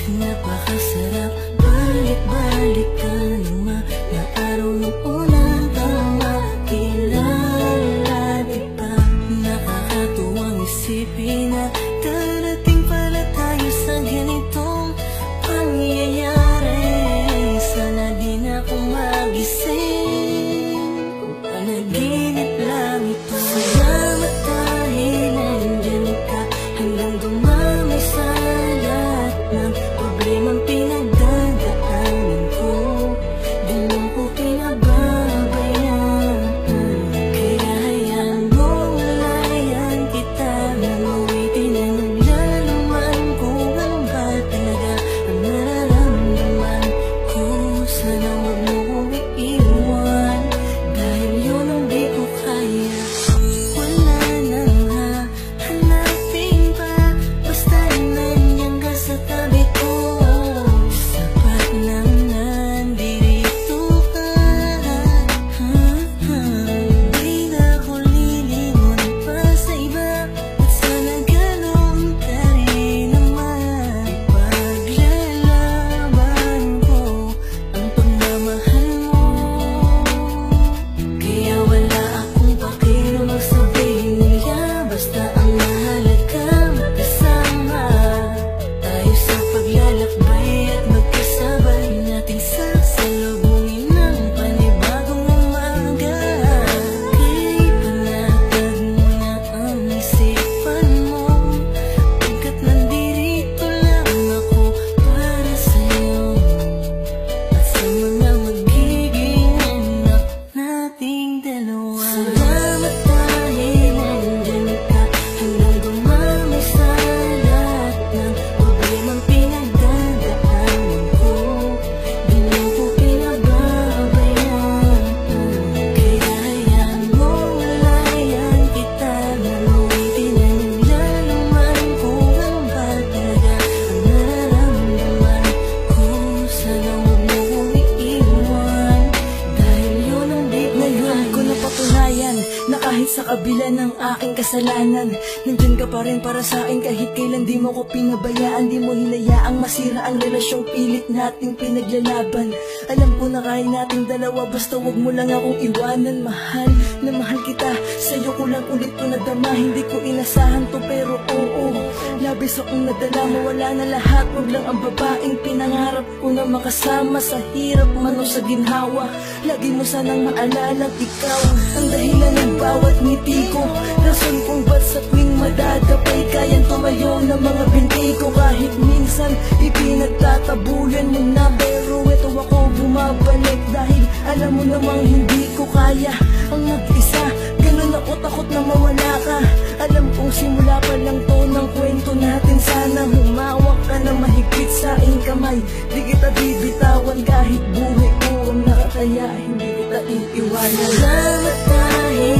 Napakasarap balik-balik ka ng mga araw ng unang taong makilala, diba? Nakakatuwang isipin na darating pala tayo sa ganitong pangyayari. Sana di na ako magising kung panaginip lang ito. Salamat dahil nandyan ka hanggang dumami sa lahat ng problemang pinagdadaanan ko. Di mo ko pinababayaan, kaya hayaan mo layan kita. Namuwitin na naglalaman kung ano ba talaga ang nararamdaman ko. Sana wag mo kong iiwan, dahil yun ang di ko kaya. Wala nang hahanapin pa, basta nandiyan ka sa tabi ko. Sapat nang nandito ka. Di na ako lilingon pa sa iba, at sana ganun ka rin naman. Paglalaban ko ang pagmamahal mo, kaya wala akong pakialam ang sabihin nila. Basta ang mahalaga magkasama tayo sa paglalakbay at magkasabay nating sasalubungin ng panibagong umaga. Kaya ipanatag mo na ang isipan mo, pagkat nandito lang ako para sa'yo at sa mga magiging anak nating dalawa. Salamat dahil nandyan ka hanggang dumami sa lahat ng problemang pinagdadaanan ko. Di mo ko pinababayaan, kaya hayaan mo layan kita. Namuwitin na naglalaman kung ano ba talaga ang nararamdaman ko. Sana wag mo kong iiwan, dahil yun ang di ko Ngayon ko kaya. napatunayan na kahit sa kabila ng aking kasalanan, nandyan ka pa rin para sa akin. Kahit kailan di mo ko pinabayaan, di mo hinayaang masira ang relasyong pilit nating pinaglalaban. Alam ko na kaya nating dalawa, basta wag mo lang akong iwanan. Mahal na mahal kita, sa'yo ko lang ulit to nadama. Hindi ko inasahan to pero oo, labis akong nadala. Mawala na lahat, wag lang ang babaeng pinangarap ko na makasama sa hirap man o sa ginhawa. Lagi mo sanang maalala ikaw ang dahilan ng bawat ngiti ko, rason kung ba't sa tuwing madadapay kayang tumayo ng mga binti ko. Kahit minsan ipinagtatabulan mo na, pero eto ako bumabalik dahil alam mo namang hindi ko kaya ang mag-isa. Ganun ako takot na mawala ka. Alam kong simula pa lang to ng kwento natin. Sana humawak ka na mahigpit sa aking kamay. Di kita bibitawan kahit buhay ko ang nakataya. Hindi kita iiwanan. Salamat dahil